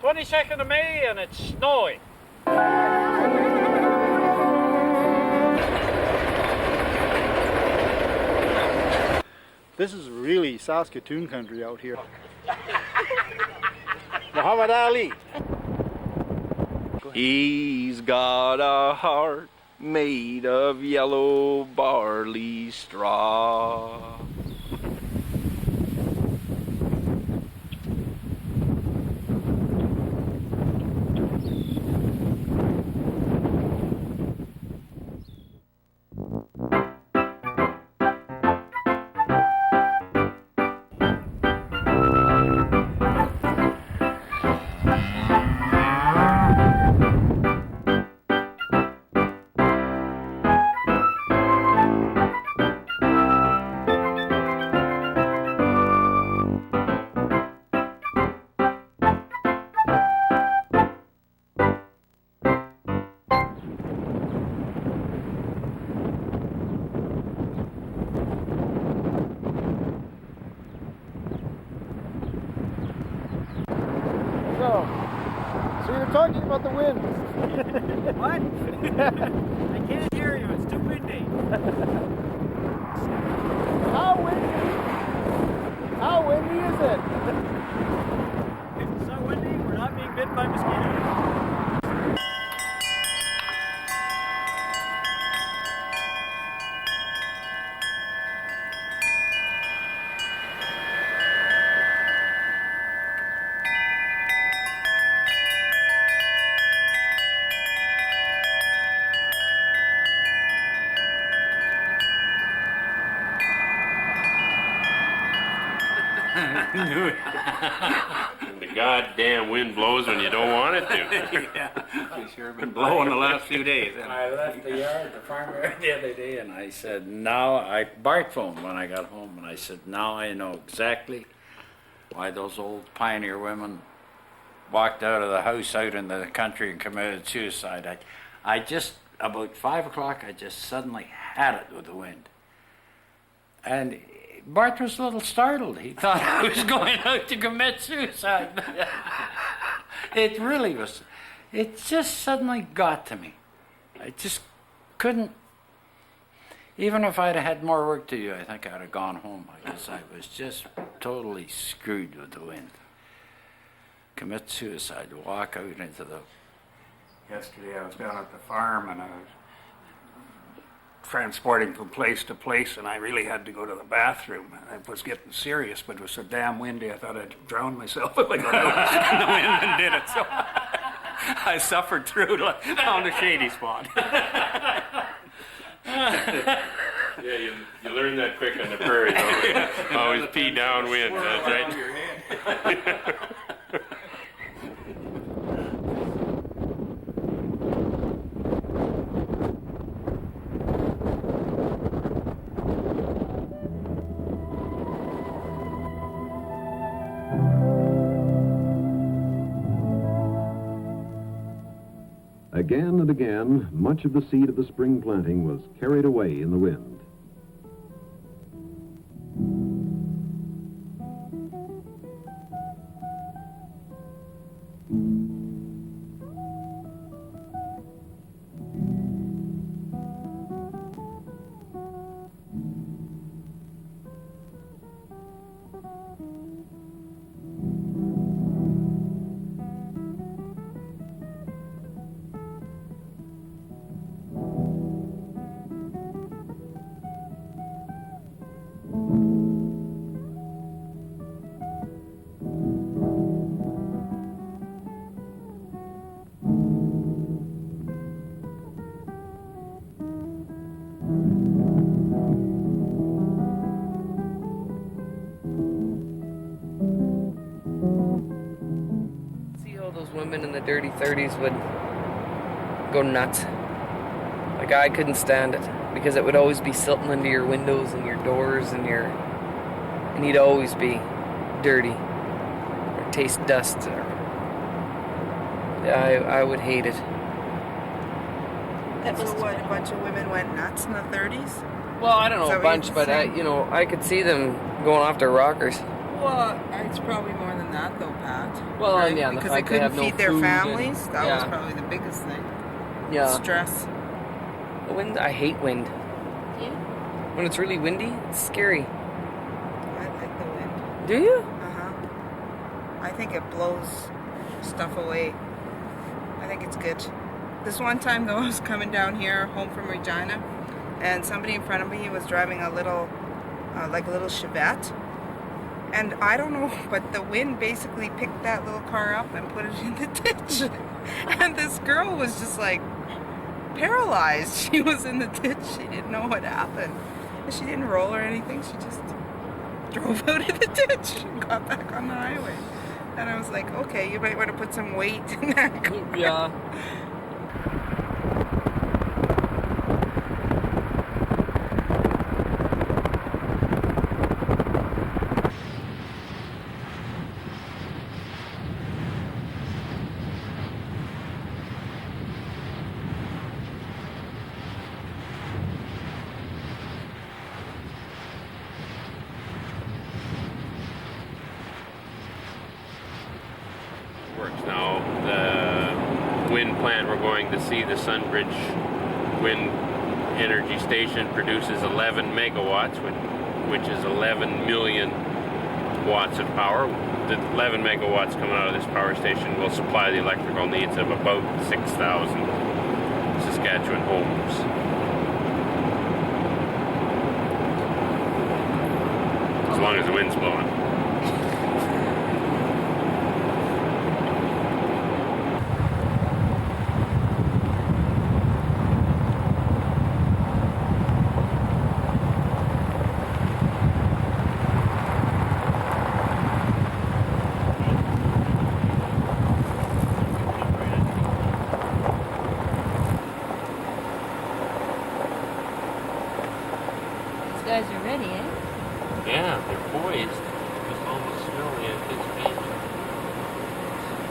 22nd of May and it's snowing. This is really Saskatoon country out here. Muhammad Ali. He's got a heart made of yellow barley straw. So you're talking about the wind. What? I can't hear you, it's too windy. How windy is it? It's so windy, we're not being bitten by mosquitoes. The goddamn wind blows when you don't want it to. Yeah, it's sure been blowing the last few days. I left the yard, the farmer, the other day, and I said, Bart phoned when I got home, and I said, now I know exactly why those old pioneer women walked out of the house out in the country and committed suicide. I just, about 5 o'clock, I just suddenly had it with the wind. And Bart was a little startled. He thought I was going out to commit suicide. It really was. It just suddenly got to me. I just couldn't. Even if I'd had more work to do, I think I'd have gone home because I was just totally screwed with the wind. Commit suicide, walk out into the... Yesterday I was down at the farm and I was transporting from place to place and I really had to go to the bathroom. It was getting serious, but it was so damn windy I thought I'd drown myself if I got out in the wind and did it. So I suffered through, found a shady spot. Yeah, you learn that quick on the prairie. Always pee downwind, that's right. Again and again, much of the seed of the spring planting was carried away in the wind. Women in the dirty 30s would go nuts. Like, I couldn't stand it because it would always be silting into your windows and your doors and he'd always be dirty or taste dust. I would hate it. So what, a bunch of women went nuts in the 30s? Well, I don't know a bunch, but I could see them going after rockers. Well, it's probably more than that though, Pat. Well, Right? yeah, the because they fact they couldn't have no feed their food and- families. That was yeah. probably the biggest thing. Yeah. Stress. The wind, I hate wind. Yeah. When it's really windy, it's scary. I like the wind. Do you? Uh-huh. I think it blows stuff away. I think it's good. This one time though, I was coming down here home from Regina, and somebody in front of me was driving a little, like a little Chevette. And I don't know, but the wind basically picked that little car up and put it in the ditch. And this girl was just like paralyzed. She was in the ditch. She didn't know what happened. And she didn't roll or anything. She just drove out of the ditch and got back on the highway. And I was like, okay, you might want to put some weight in that car. Yeah. Works now. The wind plant we're going to see, the Sunbridge Wind Energy Station, produces 11 megawatts, which is 11 million watts of power. The 11 megawatts coming out of this power station will supply the electrical needs of about 6,000 Saskatchewan homes. As long as the wind's blowing. These guys are ready, eh? Yeah, they're poised. Just almost smell the anticipation.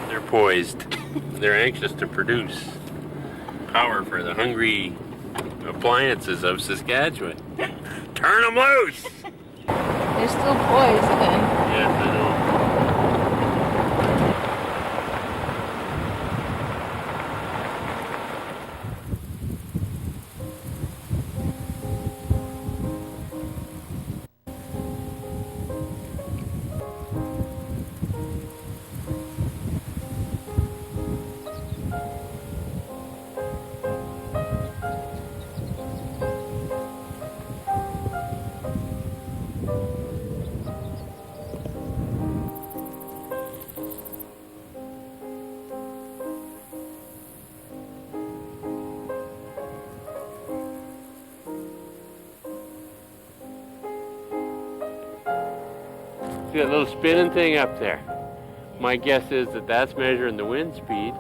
They're poised. They're anxious to produce power for the hungry appliances of Saskatchewan. Turn them loose! They're still poised then. Yes, I know. See that little spinning thing up there? My guess is that that's measuring the wind speed,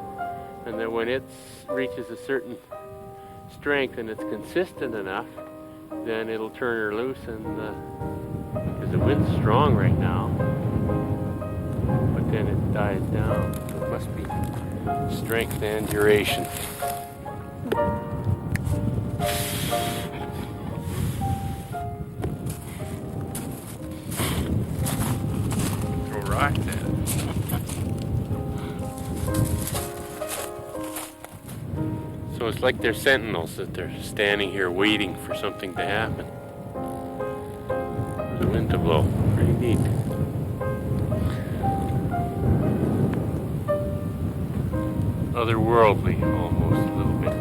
and that when it reaches a certain strength and it's consistent enough, then it'll turn her loose, and because the wind's strong right now, but then it dies down, so it must be strength and duration. Throw rocks at it. So it's like they're sentinels, that they're standing here waiting for something to happen. For the wind to blow. Pretty neat. Otherworldly, almost, a little bit.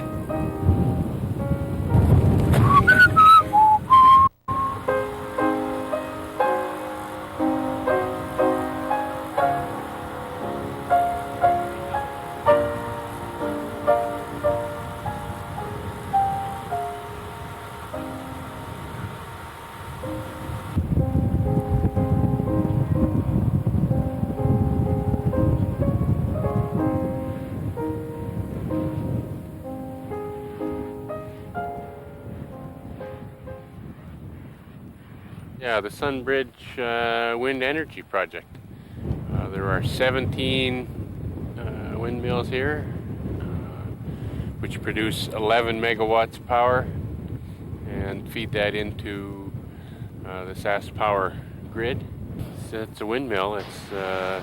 Yeah, the Sunbridge Wind Energy Project. There are 17 windmills here, which produce 11 megawatts of power and feed that into the Sask Power grid. It's a windmill. It's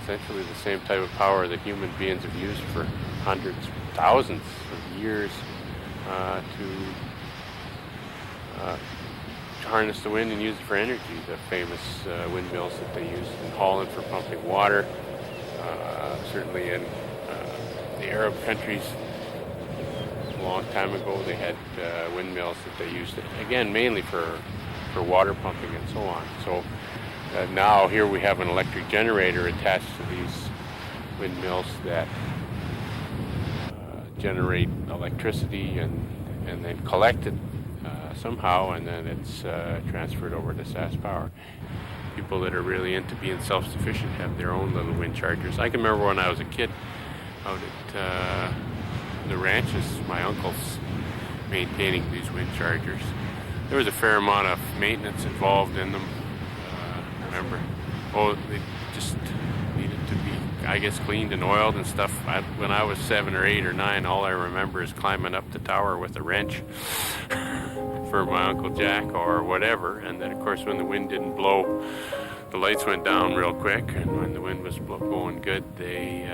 essentially the same type of power that human beings have used for hundreds, thousands of years to harness the wind and use it for energy. The famous windmills that they use in Holland for pumping water, certainly in the Arab countries a long time ago they had windmills that they used, again, mainly for water pumping and so on. So now here we have an electric generator attached to these windmills that generate electricity and then collect it somehow, and then it's transferred over to SaskPower. People that are really into being self-sufficient have their own little wind chargers. I can remember when I was a kid out at the ranches, my uncles maintaining these wind chargers. There was a fair amount of maintenance involved in them. Remember, they just needed to be, I guess, cleaned and oiled and stuff. When I was 7 or 8 or 9, all I remember is climbing up the tower with a wrench for my Uncle Jack or whatever. And then, of course, when the wind didn't blow, the lights went down real quick. And when the wind was blowing good, they,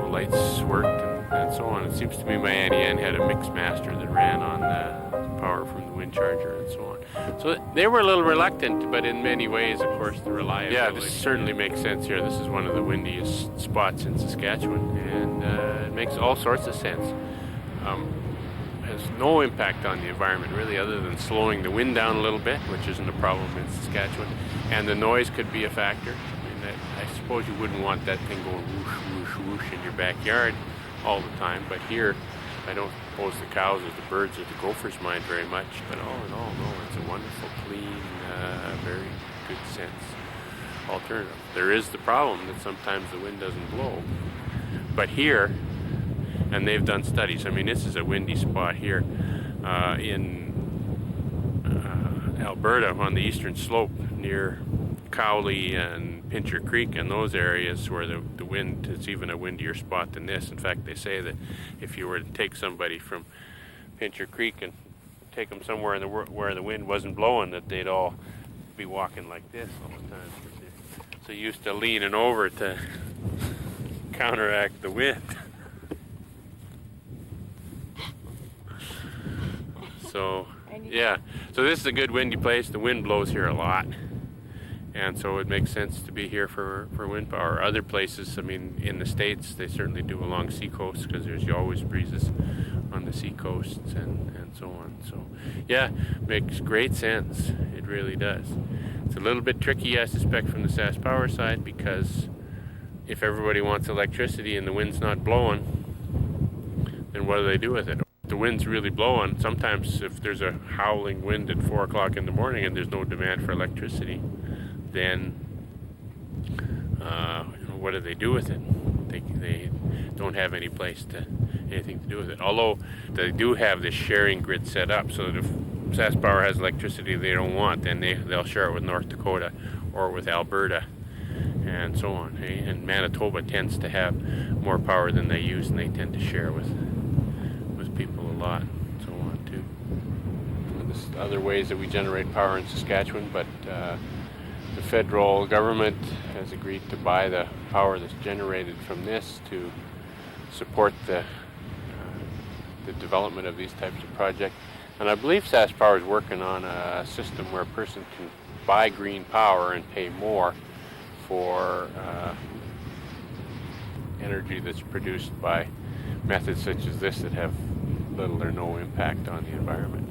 lights worked and so on. It seems to me my Auntie Ann had a Mixmaster that ran on the power from the wind charger and so on. So they were a little reluctant, but in many ways, of course, the reliability. Yeah, this certainly makes sense here. This is one of the windiest spots in Saskatchewan, and it makes all sorts of sense. Has no impact on the environment, really, other than slowing the wind down a little bit, which isn't a problem in Saskatchewan. And the noise could be a factor. I mean, I suppose you wouldn't want that thing going whoosh, whoosh, whoosh in your backyard all the time, but here, I don't suppose the cows or the birds or the gophers mind very much, but all in all, no, it's a wonderful, clean, very good sense alternative. There is the problem that sometimes the wind doesn't blow, but here, and they've done studies, I mean, this is a windy spot here in Alberta on the eastern slope near Cowley and Pincher Creek and those areas where the wind is even a windier spot than this. In fact, they say that if you were to take somebody from Pincher Creek and take them somewhere in where the wind wasn't blowing, that they'd all be walking like this all the time. They're so used to leaning over to counteract the wind. So, yeah. So this is a good windy place. The wind blows here a lot. And so it makes sense to be here for wind power. Other places, I mean, in the States, they certainly do along seacoasts because there's always breezes on the seacoasts and so on. So, yeah, makes great sense. It really does. It's a little bit tricky, I suspect, from the SaskPower side because if everybody wants electricity and the wind's not blowing, then what do they do with it? If the wind's really blowing, sometimes if there's a howling wind at 4 o'clock in the morning and there's no demand for electricity, then what do they do with it? They don't have anything to do with it. Although they do have this sharing grid set up so that if SaskPower has electricity they don't want, then they'll share it with North Dakota or with Alberta and so on. And Manitoba tends to have more power than they use, and they tend to share with people a lot and so on too. And there's other ways that we generate power in Saskatchewan, but the federal government has agreed to buy the power that's generated from this to support the development of these types of projects. And I believe SaskPower is working on a system where a person can buy green power and pay more for energy that's produced by methods such as this that have little or no impact on the environment.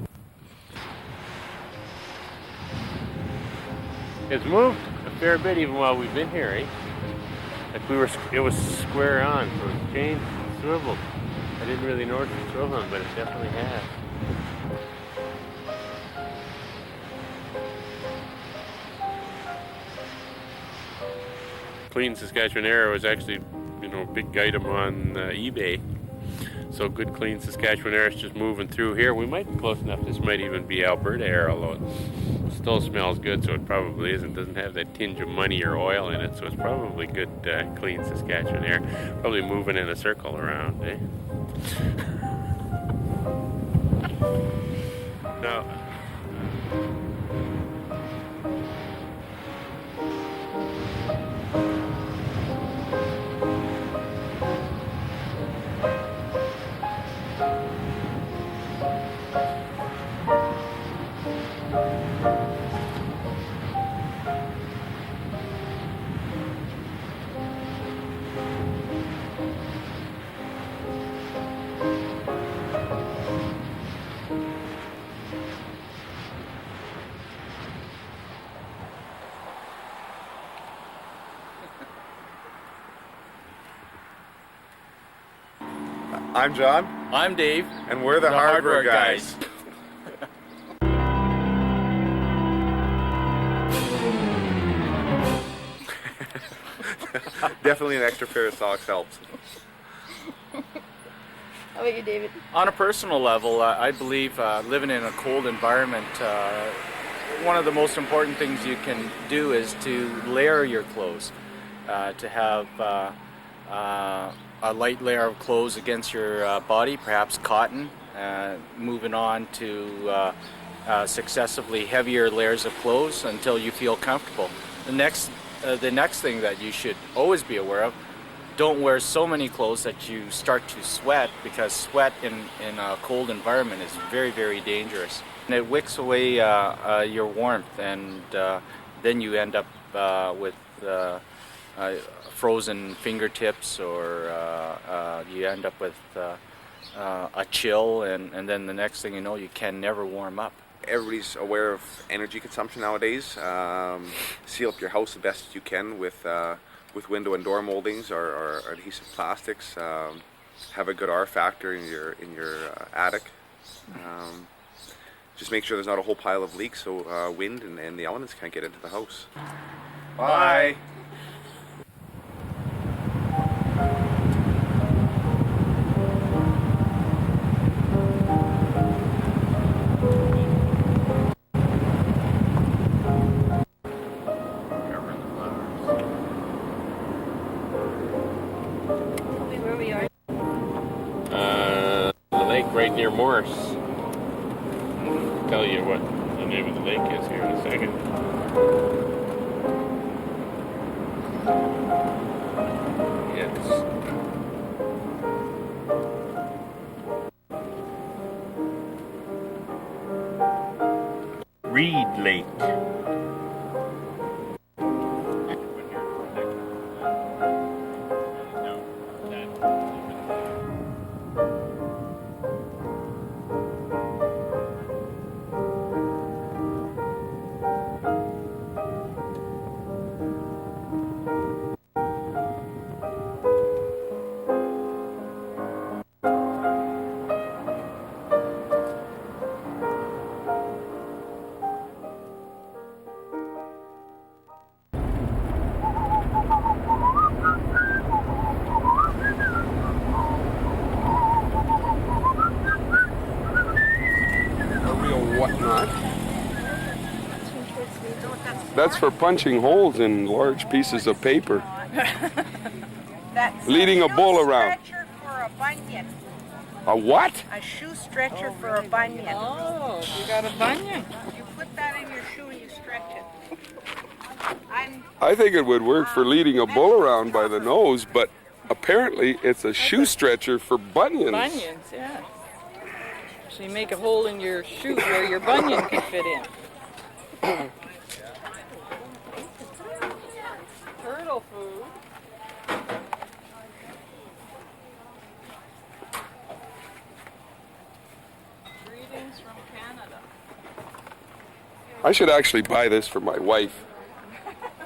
It's moved a fair bit even while we've been here, eh? Like it was square on, so it's changed, swiveled. I didn't really notice it swiveling, but it definitely has. Clean Saskatchewan Air was actually, a big item on eBay. So good Clean Saskatchewan Air is just moving through here. We might be close enough. This might even be Alberta Air, although it still smells good, so it probably isn't. Doesn't have that tinge of money or oil in it, so it's probably good Clean Saskatchewan Air. Probably moving in a circle around, eh? Now, I'm John. I'm Dave. And we're the Hardware Guys. Definitely an extra pair of socks helps. How about you, David? On a personal level, I believe living in a cold environment, one of the most important things you can do is to layer your clothes, to have a light layer of clothes against your body, perhaps cotton, moving on to successively heavier layers of clothes until you feel comfortable. The next thing that you should always be aware of, don't wear so many clothes that you start to sweat, because sweat in a cold environment is very, very dangerous. And it wicks away your warmth, and then you end up with frozen fingertips, or you end up with a chill, and then the next thing you know, you can never warm up. Everybody's aware of energy consumption nowadays. Seal up your house the best you can with window and door moldings or adhesive plastics. Have a good R factor in your attic. Just make sure there's not a whole pile of leaks, so wind and the elements can't get into the house. Bye. Where we are? The lake right near Morris. I'll tell you what the name of the lake is here in a second. It's Reed Lake. Whatnot. That's for punching holes in large pieces of paper. That's Leading a bull around. Stretcher for a bunion. A what? A shoe stretcher for a bunion. Oh, you got a bunion. You put that in your shoe and you stretch it. I think it would work for leading a bull around by the nose, but apparently it's a shoe stretcher for bunions. Bunions, yeah. So you make a hole in your shoe where your bunion can fit in. Turtle food. Greetings from Canada. I should actually buy this for my wife.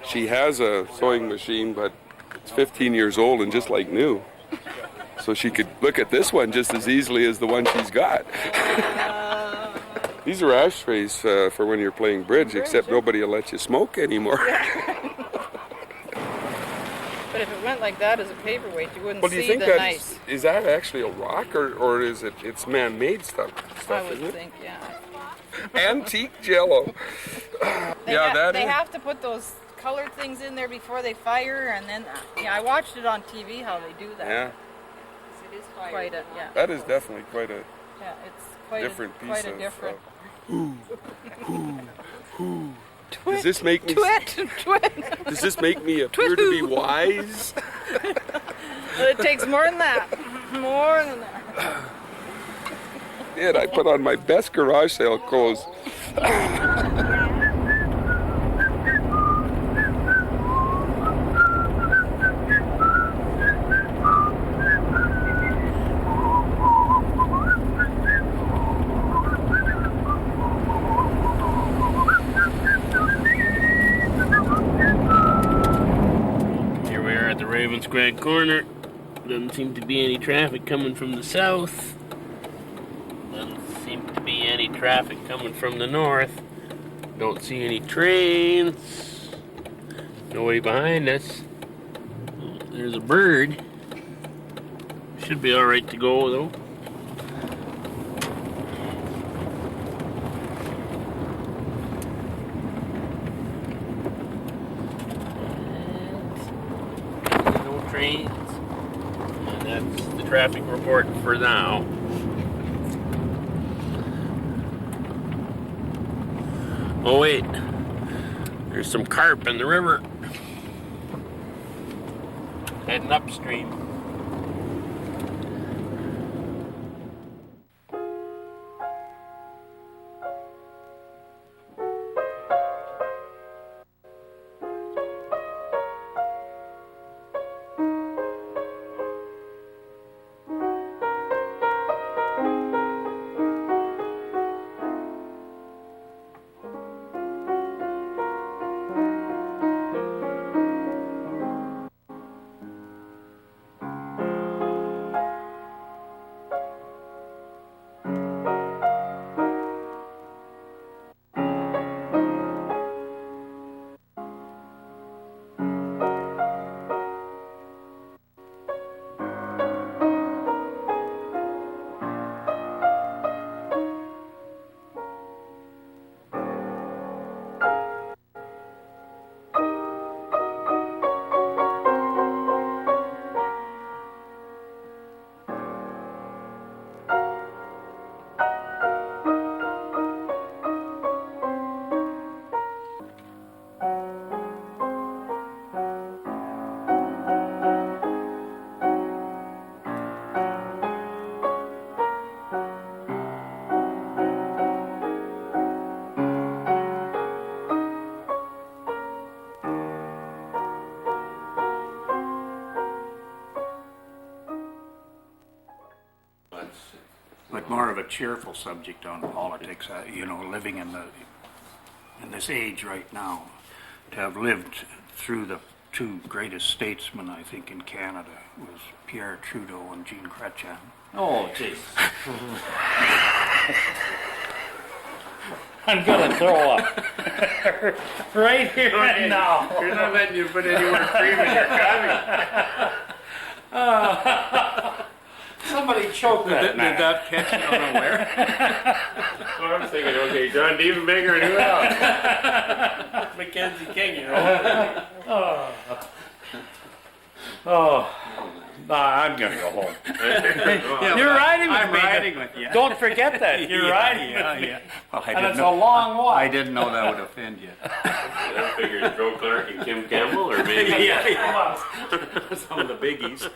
She has a sewing machine, but it's 15 years old and just like new. So she could look at this one just as easily as the one she's got. These are ashtrays for when you're playing bridge, except nobody will let you smoke anymore. But if it went like that as a paperweight, you wouldn't Well, do you see think the that nice. is that actually a rock, or is it's man-made stuff? I would isn't it? think, yeah. Antique Jello. They have to put those colored things in there before they fire, and then I watched it on TV how they do that. Yeah. It is quite a That is definitely quite a it's quite different a, piece quite a of. different. Does this make me? Twit. Does this make me appear to be wise? Well, it takes more than that. More than that. Did I put on my best garage sale clothes? Here we are at the Ravens Grand Corner. Doesn't seem to be any traffic coming from the south. Doesn't seem to be any traffic coming from the north. Don't see any trains. Nobody behind us. There's a bird. Should be alright to go though. No trains. And that's the traffic report for now. Oh wait, there's some carp in the river. Heading upstream. But more of a cheerful subject on politics, you know, living in this age right now, to have lived through the two greatest statesmen, I think, in Canada was Pierre Trudeau and Jean Chrétien. Oh, jeez. I'm gonna throw up. Right here and now. You're not letting you put any more cream in your coffee. Somebody choked that man. Did that catch you unaware? Well, I'm thinking, okay, John Dievenbaker and who else? Mackenzie King, you know. I'm gonna go home. You're riding with I'm me. riding with you. Don't forget that. You're riding with me. Well, And it's a long walk. I didn't know that would offend you. I figured Joe Clark and Kim Campbell, or maybe Yeah. Some of the biggies.